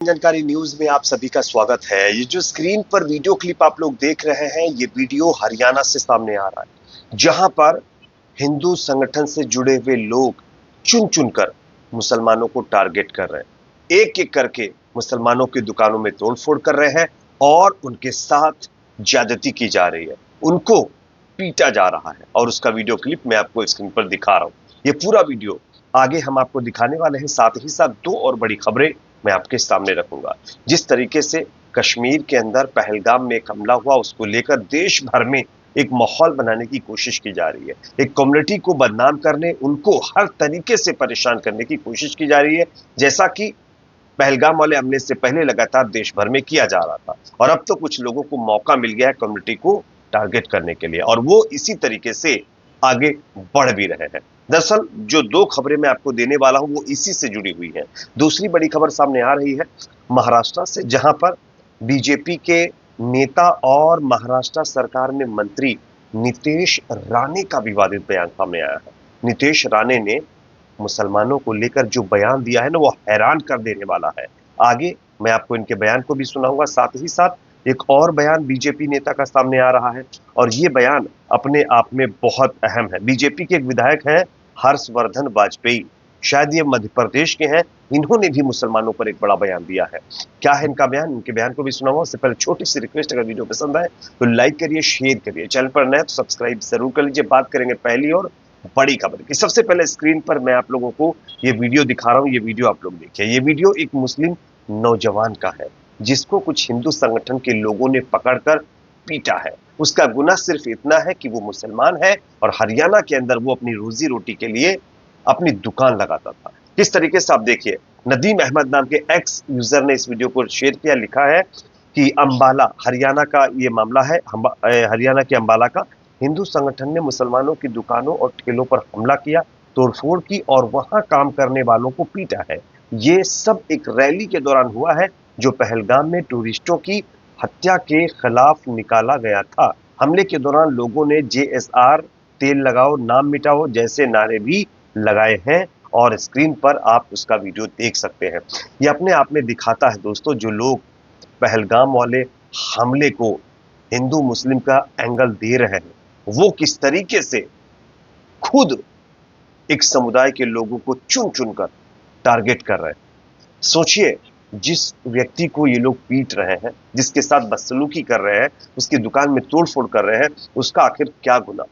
जानकारी न्यूज में आप सभी का स्वागत है। ये जो स्क्रीन पर वीडियो क्लिप आप लोग देख रहे हैं, ये वीडियो हरियाणा से सामने आ रहा है, जहां पर हिंदू संगठन से जुड़े हुए लोग चुन चुनकर मुसलमानों को टारगेट कर रहे हैं। एक एक करके मुसलमानों की दुकानों में तोड़फोड़ कर रहे हैं और उनके साथ ज्यादती की जा रही है, उनको पीटा जा रहा है। और उसका वीडियो क्लिप मैं आपको स्क्रीन पर दिखा रहा हूं। ये पूरा वीडियो आगे हम आपको दिखाने वाले हैं। साथ ही साथ दो और बड़ी खबरें मैं आपके सामने रखूंगा। जिस तरीके से कश्मीर के अंदर पहलगाम में एक हमला हुआ, उसको लेकर देश भर में एक माहौल बनाने की कोशिश की जा रही है। एक कम्युनिटी को बदनाम करने, उनको हर तरीके से परेशान करने की कोशिश की जा रही है, जैसा कि पहलगाम वाले हमले से पहले लगातार देश भर में किया जा रहा था। और अब तो कुछ लोगों को मौका मिल गया है कम्युनिटी को टारगेट करने के लिए, और वो इसी तरीके से आगे बढ़ भी रहे हैं। दरअसल जो दो खबरें मैं आपको देने वाला हूं, वो इसी से जुड़ी हुई हैं। दूसरी बड़ी खबर सामने आ रही है महाराष्ट्र से, जहां पर बीजेपी के नेता और महाराष्ट्र सरकार में मंत्री नितेश राणे का विवादित बयान सामने आया है। नितेश राणे ने मुसलमानों को लेकर जो बयान दिया है ना, वो हैरान कर देने वाला है। आगे मैं आपको इनके बयान को भी सुनाऊंगा। साथ ही साथ एक और बयान बीजेपी नेता का सामने आ रहा है, और ये बयान अपने आप में बहुत अहम है। बीजेपी के एक विधायक हैं हर्षवर्धन वाजपेयी, शायद ये मध्य प्रदेश के हैं। इन्होंने भी मुसलमानों पर एक बड़ा बयान दिया है। क्या है इनका बयान, इनके बयान को भी सुनाऊंगा। उससे पहले छोटी सी रिक्वेस्ट, अगर वीडियो पसंद आए तो लाइक करिए, शेयर करिए, चैनल पर नए तो सब्सक्राइब जरूर कर लीजिए। बात करेंगे पहली और बड़ी खबर की। सबसे पहले स्क्रीन पर मैं आप लोगों को ये वीडियो दिखा रहा हूं। ये वीडियो आप लोग देखिए। ये वीडियो एक मुस्लिम नौजवान का है, जिसको कुछ हिंदू संगठन के लोगों ने पकड़कर पीटा है। उसका गुनाह सिर्फ इतना है कि वो मुसलमान है और हरियाणा के अंदर वो अपनी रोजी रोटी के लिए अपनी दुकान लगाता था। किस तरीके से आप देखिए, नदीम अहमद नाम के एक्स यूजर ने इस वीडियो को शेयर किया। लिखा है कि अंबाला हरियाणा का ये मामला है, हरियाणा के अंबाला का। हिंदू संगठन ने मुसलमानों की दुकानों और ठेलों पर हमला किया, तोड़फोड़ की और वहां काम करने वालों को पीटा है। ये सब एक रैली के दौरान हुआ है, जो पहलगाम में टूरिस्टों की हत्या के खिलाफ निकाला गया था। हमले के दौरान लोगों ने जेएसआर, तेल लगाओ नाम मिटाओ जैसे नारे भी लगाए हैं, और स्क्रीन पर आप उसका वीडियो देख सकते हैं। ये अपने आप में दिखाता है दोस्तों, जो लोग पहलगाम वाले हमले को हिंदू मुस्लिम का एंगल दे रहे हैं, वो किस तरीके से खुद एक समुदाय के लोगों को चुन चुनकर टारगेट कर रहे हैं। सोचिए, जिस व्यक्ति को ये लोग पीट रहे हैं, जिसके साथ बदसलूकी कर रहे हैं, उसकी दुकान में तोड़फोड़ कर रहे हैं, उसका आखिर क्या गुनाह,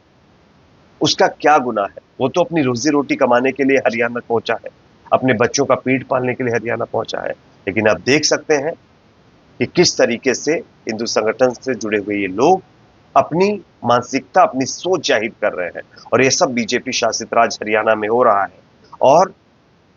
उसका क्या गुनाह है? वो तो अपनी रोजी रोटी कमाने के लिए हरियाणा पहुंचा है, अपने बच्चों का पेट पालने के लिए हरियाणा पहुंचा है। लेकिन आप देख सकते हैं कि किस तरीके से हिंदू संगठन से जुड़े हुए ये लोग अपनी मानसिकता, अपनी सोच जाहिर कर रहे हैं। और ये सब बीजेपी शासित राज्य हरियाणा में हो रहा है, और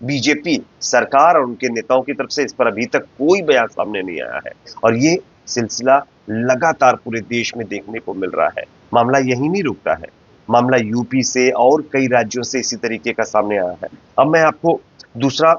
बीजेपी सरकार और उनके नेताओं की तरफ से इस पर अभी तक कोई बयान सामने नहीं आया है। और ये सिलसिला लगातार पूरे देश में देखने को मिल रहा है। मामला यही नहीं रुकता है, मामला यूपी से और कई राज्यों से इसी तरीके का सामने आया है। अब मैं आपको दूसरा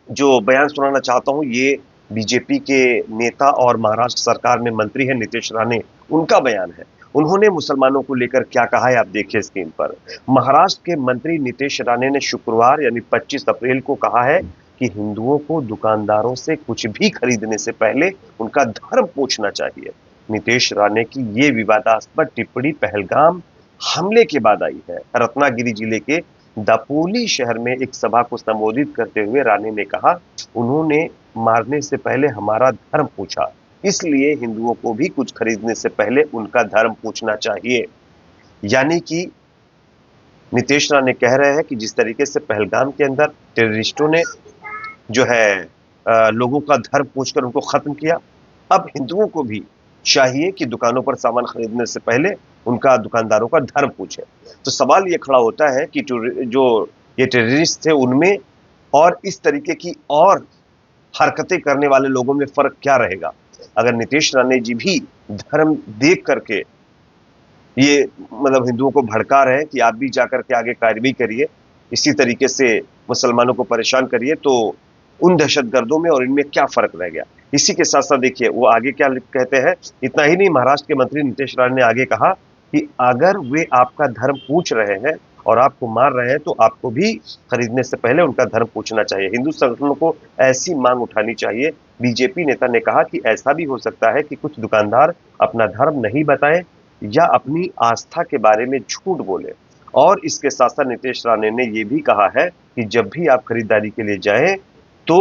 जो बयान सुनाना चाहता हूं, ये बीजेपी के नेता और महाराष्ट्र सरकार में मंत्री हैं नितेश राणे, उनका बयान है। उन्होंने मुसलमानों को लेकर क्या कहा है, आप देखिए स्क्रीन पर। महाराष्ट्र के मंत्री नितेश राणे ने शुक्रवार यानी 25 अप्रैल को कहा है कि हिंदुओं को दुकानदारों से कुछ भी खरीदने से पहले उनका धर्म पूछना चाहिए। नितेश राणे की ये विवादास्पद टिप्पणी पहलगाम हमले के बाद आई है। रत्नागिरी जिले के दापोली शहर में एक सभा को संबोधित करते हुए राणे ने कहा, उन्होंने मारने से पहले हमारा धर्म पूछा, इसलिए हिंदुओं को भी कुछ खरीदने से पहले उनका धर्म पूछना चाहिए। यानी कि नितेश राणे कह रहे हैं कि जिस तरीके से पहलगाम के अंदर टेररिस्टों ने जो है लोगों का धर्म पूछकर उनको खत्म किया, अब हिंदुओं को भी चाहिए कि दुकानों पर सामान खरीदने से पहले उनका दुकानदारों का धर्म पूछे। तो सवाल ये खड़ा होता है कि जो ये टेररिस्ट थे, उनमें और इस तरीके की और हरकतें करने वाले लोगों में फर्क क्या रहेगा? अगर नितेश राणे जी भी धर्म देख करके ये मतलब हिंदुओं को भड़का रहे हैं कि आप भी जाकर के आगे कार्रवाई करिए, इसी तरीके से मुसलमानों को परेशान करिए, तो उन दहशतगर्दों में और इनमें क्या फर्क रह गया? इसी के साथ साथ देखिए वो आगे क्या कहते हैं। इतना ही नहीं, महाराष्ट्र के मंत्री नितेश राणे ने आगे कहा कि अगर वे आपका धर्म पूछ रहे हैं और आपको मार रहे हैं तो आपको भी खरीदने से पहले उनका धर्म पूछना चाहिए। हिंदू संगठनों को ऐसी मांग उठानी चाहिए। बीजेपी नेता ने कहा कि ऐसा भी हो सकता है कि कुछ दुकानदार अपना धर्म नहीं बताएं या अपनी आस्था के बारे में झूठ बोले। और इसके साथ साथ नीतीश राणे ने यह भी कहा है कि जब भी आप खरीदारी के लिए जाएं तो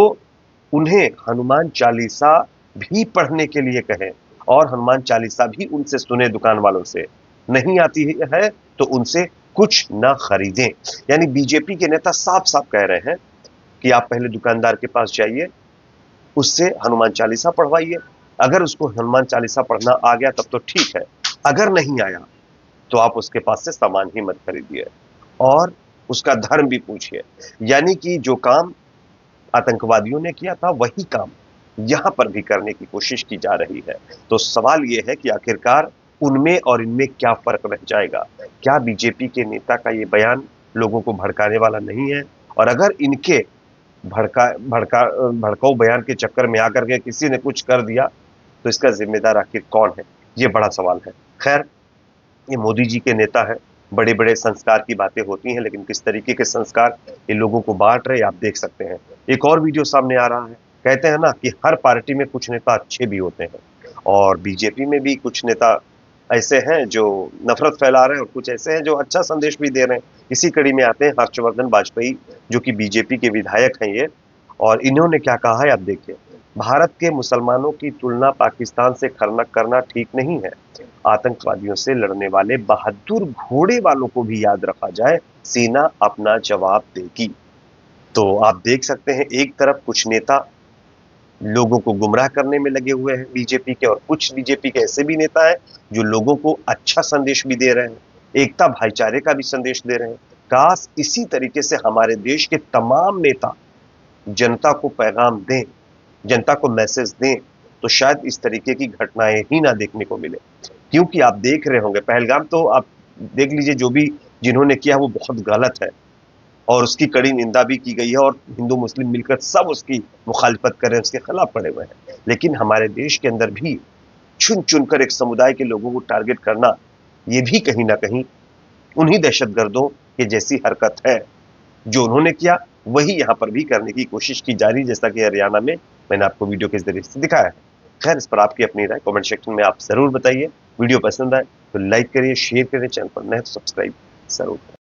उन्हें हनुमान चालीसा भी पढ़ने के लिए कहें और हनुमान चालीसा भी उनसे सुने। दुकान वालों से नहीं आती है तो उनसे कुछ ना खरीदें। यानी बीजेपी के नेता साफ साफ कह रहे हैं कि आप पहले दुकानदार के पास जाइए, उससे हनुमान चालीसा पढ़वाइए। अगर उसको हनुमान चालीसा पढ़ना आ गया तब तो ठीक है, अगर नहीं आया तो आप उसके पास से सामान ही मत खरीदिए और उसका धर्म भी पूछिए। यानी कि जो काम आतंकवादियों ने किया था वही काम यहां पर भी करने की कोशिश की जा रही है। तो सवाल यह है कि आखिरकार उनमें और इनमें क्या फर्क रह जाएगा? क्या बीजेपी के नेता का यह बयान लोगों को भड़काने वाला नहीं है? और अगर इनके भड़काऊ बयान के चक्कर में आकर के किसी ने कुछ कर दिया तो इसका जिम्मेदार आखिर कौन है? ये बड़ा सवाल है। खैर, ये मोदी जी के नेता है, बड़े बड़े संस्कार की बातें होती हैं, लेकिन किस तरीके के संस्कार ये लोगों को बांट रहे आप देख सकते हैं। एक और वीडियो सामने आ रहा है, कहते हैं ना कि हर पार्टी में कुछ नेता अच्छे भी होते हैं और बीजेपी में भी कुछ नेता ऐसे हैं जो नफरत फैला रहे हैं और कुछ ऐसे हैं जो अच्छा संदेश भी दे रहे हैं। इसी कड़ी में आते हैं हर्षवर्धन वाजपेयी, जो कि बीजेपी के विधायक हैं ये, और इन्होंने क्या कहा है आप देखिए। भारत के मुसलमानों की तुलना पाकिस्तान से करना ठीक नहीं है। आतंकवादियों से लड़ने वाले बहादुर घोड़े वालों को भी याद रखा जाए, सेना अपना जवाब देगी। तो आप देख सकते हैं एक तरफ कुछ नेता लोगों को गुमराह करने में लगे हुए हैं बीजेपी के, और कुछ बीजेपी के ऐसे भी नेता हैं जो लोगों को अच्छा संदेश भी दे रहे हैं, एकता भाईचारे का भी संदेश दे रहे हैं। काश इसी तरीके से हमारे देश के तमाम नेता जनता को पैगाम दें, जनता को मैसेज दें, तो शायद इस तरीके की घटनाएं ही ना देखने को मिले। क्योंकि आप देख रहे होंगे पहलगाम तो आप देख लीजिए, जो भी जिन्होंने किया वो बहुत गलत है और उसकी कड़ी निंदा भी की गई है और हिंदू मुस्लिम मिलकर सब उसकी मुखालिफत कर रहे हैं, उसके खिलाफ पड़े हुए हैं। लेकिन हमारे देश के अंदर भी चुन चुनकर एक समुदाय के लोगों को टारगेट करना, ये भी कहीं ना कहीं उन्हीं दहशतगर्दों के जैसी हरकत है। जो उन्होंने किया वही यहां पर भी करने की कोशिश की जा रही है, जैसा कि हरियाणा में मैंने आपको वीडियो के जरिए से दिखाया है। खैर, इस पर आपकी अपनी राय कमेंट सेक्शन में आप जरूर बताइए। वीडियो पसंद आए तो लाइक करिए, शेयर करिए, चैनल पर नए तो सब्सक्राइब जरूर करें।